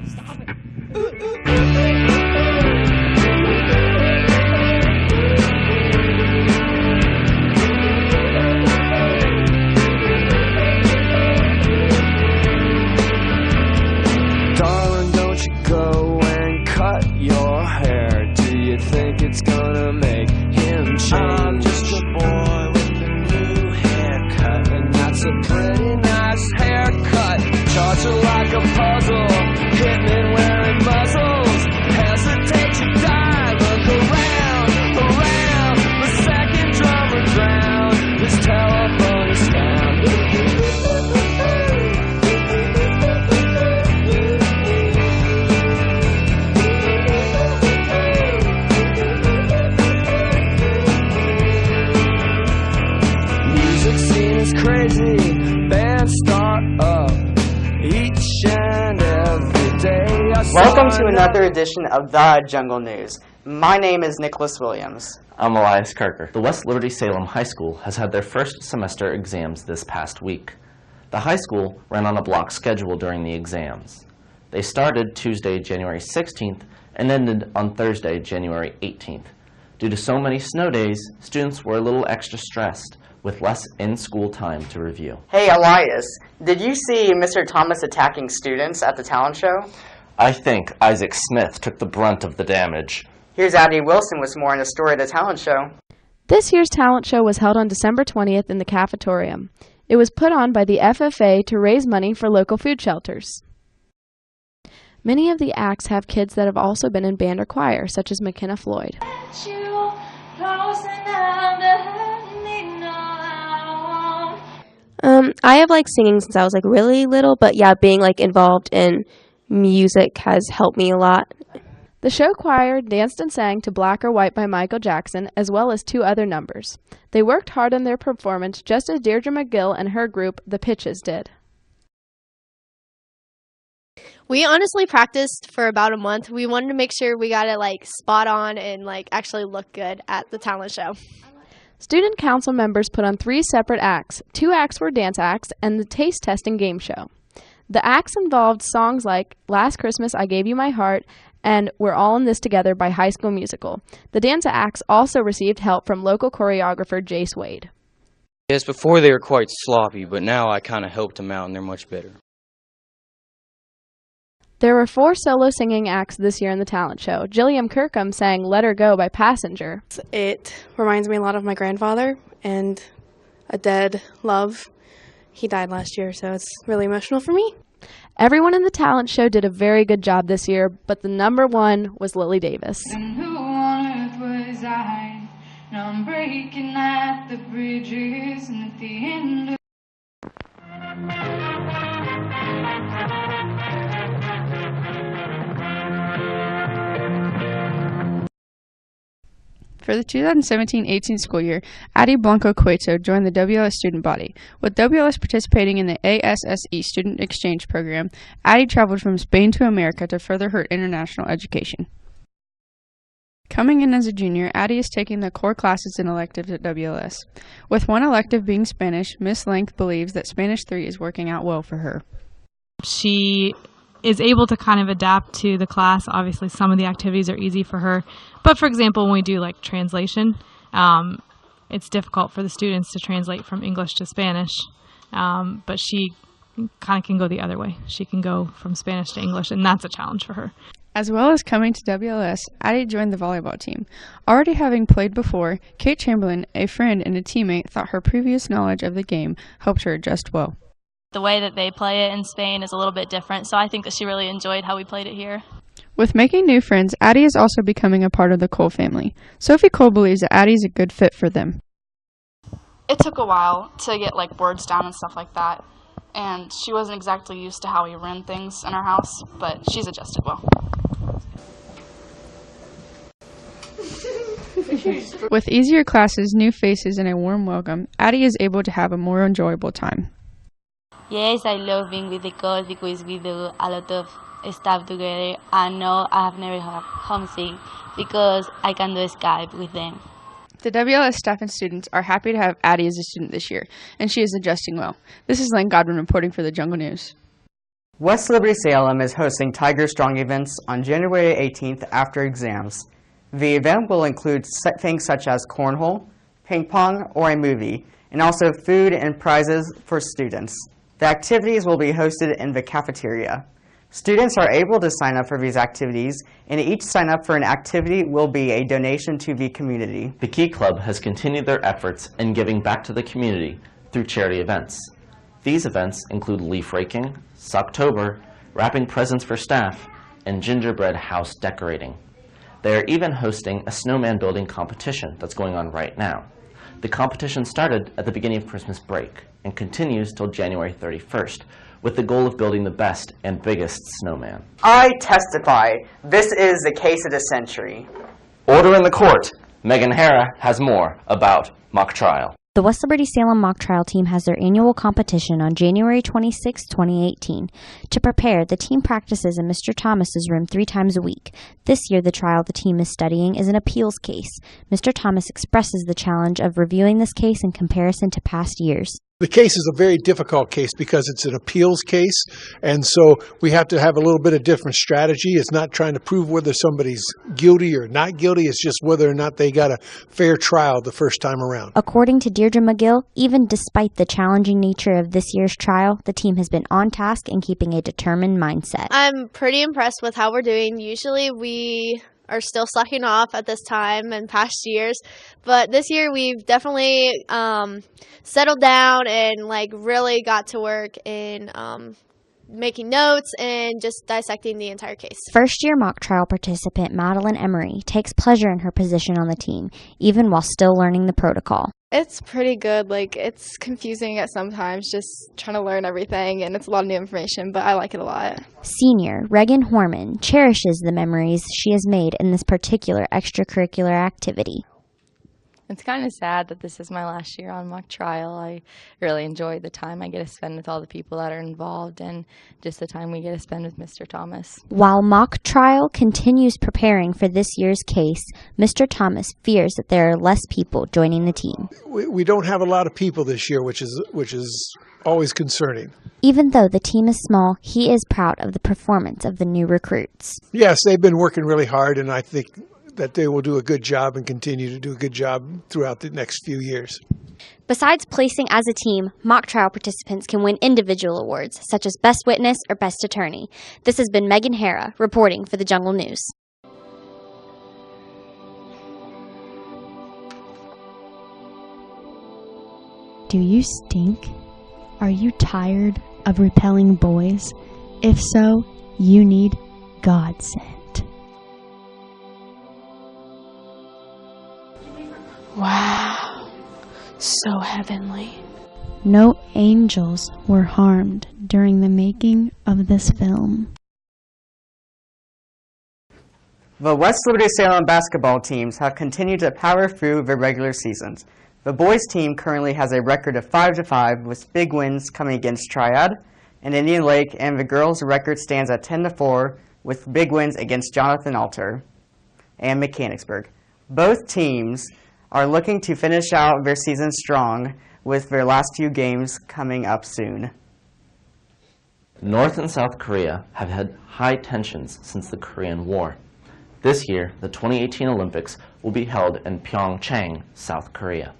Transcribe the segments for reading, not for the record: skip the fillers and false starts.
Stop it. Darling, don't you go and cut your hair. Do you think it's gonna make him change? I'm just a boy with a new haircut, and that's a pretty nice haircut. Charge you like a puzzle, hitmen wearing muzzles. Hesitate to die, look around, around. The second drummer drowned, his telephone is found. Music scene is crazy, bands start up each and every day. Welcome to another edition of The Jungle News. My name is Nicholas Williams. I'm Elias Kirker. The West Liberty-Salem High School has had their first semester exams this past week. The high school ran on a block schedule during the exams. They started Tuesday, January 16th and ended on Thursday, January 18th. Due to so many snow days, students were a little extra stressed with less in-school time to review. Hey Elias, did you see Mr. Thomas attacking students at the talent show? I think Isaac Smith took the brunt of the damage. Here's Addie Wilson with more on the story of the talent show. This year's talent show was held on December 20th in the cafetorium. It was put on by the FFA to raise money for local food shelters. Many of the acts have kids that have also been in band or choir, such as McKenna Floyd. I have singing since I was really little, but yeah, being involved in music has helped me a lot. The show choir danced and sang to Black or White by Michael Jackson, as well as 2 other numbers. They worked hard on their performance, just as Deirdre McGill and her group, The Pitches, did. We honestly practiced for about a month. We wanted to make sure we got it spot on and actually look good at the talent show. Student council members put on 3 separate acts. 2 acts were dance acts and the taste testing game show. The acts involved songs like Last Christmas I Gave You My Heart and We're All in This Together by High School Musical. The dance acts also received help from local choreographer Jace Wade. Yes, before they were quite sloppy, but now I kind of helped them out and they're much better. There were 4 solo singing acts this year in the talent show. Jillian Kirkham sang Let Her Go by Passenger. It reminds me a lot of my grandfather and a dead love. He died last year, so it's really emotional for me. Everyone in the talent show did a very good job this year, but the number 1 was Lily Davis. And who on earth was I? Now I'm breaking at the bridges and at the end of For the 2017-18 school year, Addie Blanco Cueto joined the WLS student body. With WLS participating in the ASSE student exchange program, Addie traveled from Spain to America to further her international education. Coming in as a junior, Addie is taking the core classes and electives at WLS. With one elective being Spanish, Miss Length believes that Spanish 3 is working out well for her. She is able to kind of adapt to the class. Obviously, some of the activities are easy for her. But for example, when we do translation, it's difficult for the students to translate from English to Spanish. But she kind of can go the other way. She can go from Spanish to English, and that's a challenge for her. As well as coming to WLS, Addie joined the volleyball team. Already having played before, Kate Chamberlain, a friend and a teammate, thought her previous knowledge of the game helped her adjust well. The way that they play it in Spain is a little bit different, so I think that she really enjoyed how we played it here. With making new friends, Addie is also becoming a part of the Cole family. Sophie Cole believes that Addie is a good fit for them. It took a while to get words down and stuff like that, and she wasn't exactly used to how we ran things in our house, but she's adjusted well. With easier classes, new faces, and a warm welcome, Addie is able to have a more enjoyable time. Yes, I love being with the coach because we do a lot of stuff together. I know I have never had homesick because I can do Skype with them. The WLS staff and students are happy to have Addie as a student this year, and she is adjusting well. This is Lane Godwin reporting for the Jungle News. West Liberty-Salem is hosting Tiger Strong events on January 18th after exams. The event will include things such as cornhole, ping pong, or a movie, and also food and prizes for students. The activities will be hosted in the cafeteria. Students are able to sign up for these activities, and each sign up for an activity will be a donation to the community. The Key Club has continued their efforts in giving back to the community through charity events. These events include leaf raking, Socktober, wrapping presents for staff, and gingerbread house decorating. They are even hosting a snowman building competition that's going on right now. The competition started at the beginning of Christmas break and continues till January 31st, with the goal of building the best and biggest snowman. I testify, this is the case of the century. Order in the court. Megan Hara has more about mock trial. The West Liberty-Salem mock trial team has their annual competition on January 26, 2018. To prepare, the team practices in Mr. Thomas's room 3 times a week. This year, the trial the team is studying is an appeals case. Mr. Thomas expresses the challenge of reviewing this case in comparison to past years. The case is a very difficult case because it's an appeals case, and so we have to have a little bit of different strategy. It's not trying to prove whether somebody's guilty or not guilty. It's just whether or not they got a fair trial the first time around. According to Deirdre McGill, even despite the challenging nature of this year's trial, the team has been on task and keeping a determined mindset. I'm pretty impressed with how we're doing. Usually we are still slacking off at this time and past years, but this year we've definitely settled down and really got to work in making notes and just dissecting the entire case. First-year mock trial participant Madeline Emery takes pleasure in her position on the team, even while still learning the protocol. It's pretty good. It's confusing at some times, just trying to learn everything, and it's a lot of new information, but I like it a lot. Senior Reagan Horman cherishes the memories she has made in this particular extracurricular activity. It's kind of sad that this is my last year on mock trial. I really enjoy the time I get to spend with all the people that are involved and just the time we get to spend with Mr. Thomas. While mock trial continues preparing for this year's case, Mr. Thomas fears that there are less people joining the team. We don't have a lot of people this year, which is always concerning. Even though the team is small, he is proud of the performance of the new recruits. Yes, they've been working really hard, and I think that they will do a good job and continue to do a good job throughout the next few years. Besides placing as a team, mock trial participants can win individual awards, such as Best Witness or Best Attorney. This has been Megan Hara, reporting for the Jungle News. Do you stink? Are you tired of repelling boys? If so, you need Godsend. Wow, so heavenly. No angels were harmed during the making of this film. The West Liberty-Salem basketball teams have continued to power through the regular seasons. The boys team currently has a record of 5-5 with big wins coming against Triad and Indian Lake, and the girls' record stands at 10-4 with big wins against Jonathan Alter and Mechanicsburg. Both teams are looking to finish out their season strong with their last few games coming up soon. North and South Korea have had high tensions since the Korean War. This year, the 2018 Olympics will be held in Pyeongchang, South Korea.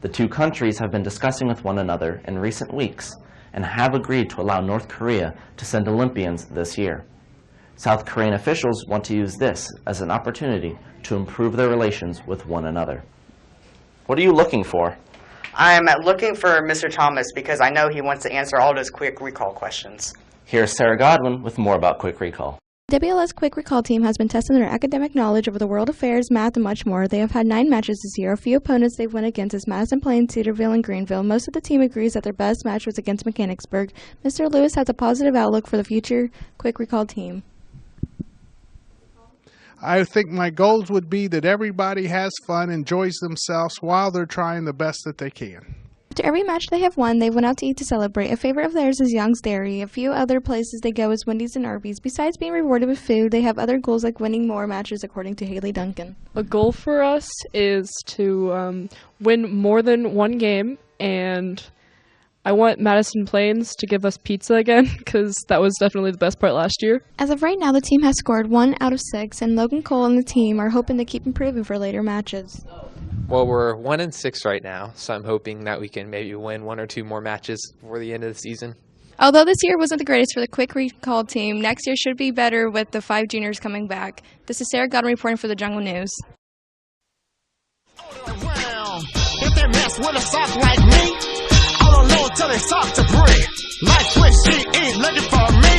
The two countries have been discussing with one another in recent weeks and have agreed to allow North Korea to send Olympians this year. South Korean officials want to use this as an opportunity to improve their relations with one another. What are you looking for? I'm looking for Mr. Thomas because I know he wants to answer all those quick recall questions. Here's Sarah Godwin with more about Quick Recall. WLS Quick Recall team has been testing their academic knowledge over the world affairs, math, and much more. They have had 9 matches this year. A few opponents they've went against is Madison Plain, Cedarville, and Greenville. Most of the team agrees that their best match was against Mechanicsburg. Mr. Lewis has a positive outlook for the future Quick Recall team. I think my goals would be that everybody has fun, enjoys themselves while they're trying the best that they can. After every match they have won, they went out to eat to celebrate. A favorite of theirs is Young's Dairy. A few other places they go is Wendy's and Arby's. Besides being rewarded with food, they have other goals like winning more matches, according to Haley Duncan. A goal for us is to win more than one game and I want Madison Plains to give us pizza again, because that was definitely the best part last year. As of right now, the team has scored 1 out of 6, and Logan Cole and the team are hoping to keep improving for later matches. Well, we're 1-6 right now, so I'm hoping that we can maybe win 1 or 2 more matches before the end of the season. Although this year wasn't the greatest for the quick recall team, next year should be better with the 5 juniors coming back. This is Sarah Godwin reporting for the Jungle News. If they mess with a sock like me, I'll load till they sock to breathe. Light switch, she ain't looking for me.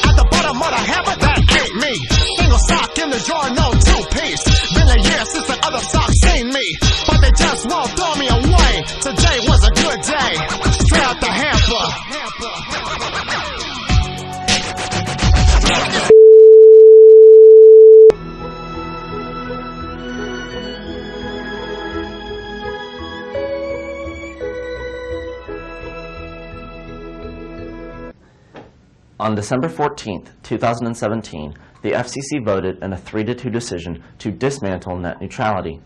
At the bottom of the hammer, that ain't me. Single sock in the drawer, no 2-piece. Been a year since the other sock seen me, but they just won't throw me away. Today was a good day, straight out the hamper. On December 14, 2017, the FCC voted in a 3-2 decision to dismantle net neutrality.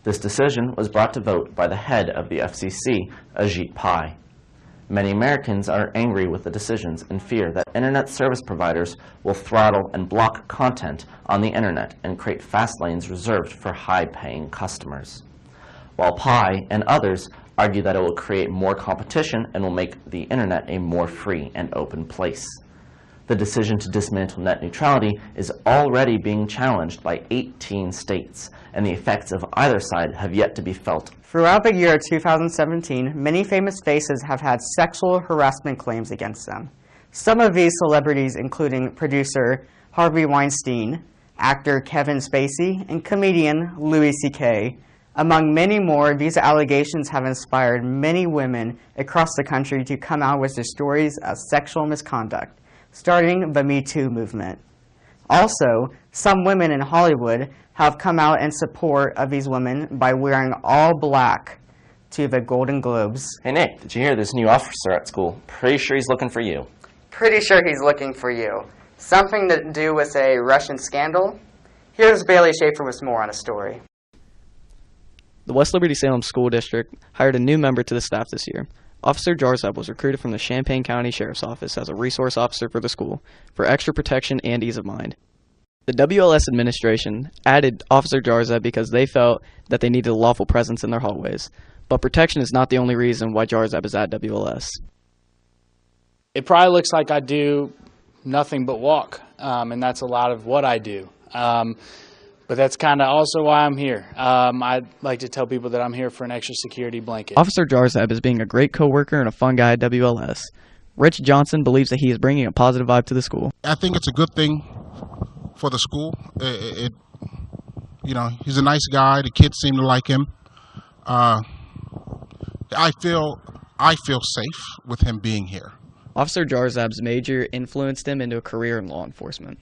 This decision was brought to vote by the head of the FCC, Ajit Pai. Many Americans are angry with the decisions and fear that internet service providers will throttle and block content on the internet and create fast lanes reserved for high-paying customers. While Pai and others argue that it will create more competition and will make the internet a more free and open place. The decision to dismantle net neutrality is already being challenged by 18 states, and the effects of either side have yet to be felt. Throughout the year 2017, many famous faces have had sexual harassment claims against them. Some of these celebrities including producer Harvey Weinstein, actor Kevin Spacey, and comedian Louis C.K. Among many more, these allegations have inspired many women across the country to come out with their stories of sexual misconduct, starting the Me Too movement. Also, some women in Hollywood have come out in support of these women by wearing all black to the Golden Globes. Hey Nick, did you hear this new officer at school? Pretty sure he's looking for you. Pretty sure he's looking for you. Something to do with a Russian scandal? Here's Bailey Schaefer with more on a story. The West Liberty-Salem School District hired a new member to the staff this year. Officer Jarzab was recruited from the Champaign County Sheriff's Office as a resource officer for the school for extra protection and ease of mind. The WLS administration added Officer Jarzab because they felt that they needed a lawful presence in their hallways. But protection is not the only reason why Jarzab is at WLS. It probably looks like I do nothing but walk, and that's a lot of what I do. But that's kind of also why I'm here. I'd like to tell people that I'm here for an extra security blanket. Officer Jarzab is being a great coworker and a fun guy at WLS. Rich Johnson believes that he is bringing a positive vibe to the school. I think it's a good thing for the school. He's a nice guy. The kids seem to like him. I feel safe with him being here. Officer Jarzab's major influenced him into a career in law enforcement.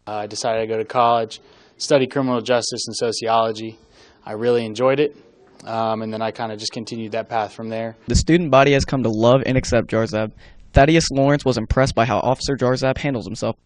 I decided to go to college, study criminal justice and sociology. I really enjoyed it, and then I kind of just continued that path from there. The student body has come to love and accept Jarzab. Thaddeus Lawrence was impressed by how Officer Jarzab handles himself.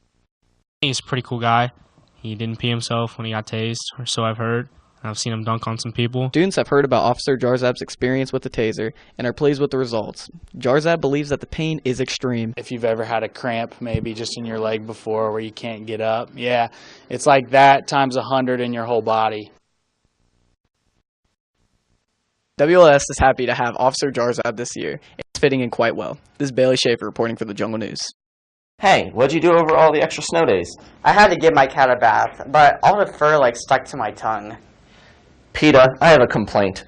He's a pretty cool guy. He didn't pee himself when he got tased, or so I've heard. I've seen him dunk on some people. Students have heard about Officer Jarzab's experience with the taser and are pleased with the results. Jarzab believes that the pain is extreme. If you've ever had a cramp maybe just in your leg before where you can't get up, yeah, it's like that times 100 in your whole body. WLS is happy to have Officer Jarzab this year. It's fitting in quite well. This is Bailey Schaefer reporting for the Jungle News. Hey, what'd you do over all the extra snow days? I had to give my cat a bath, but all the fur stuck to my tongue. PETA, I have a complaint.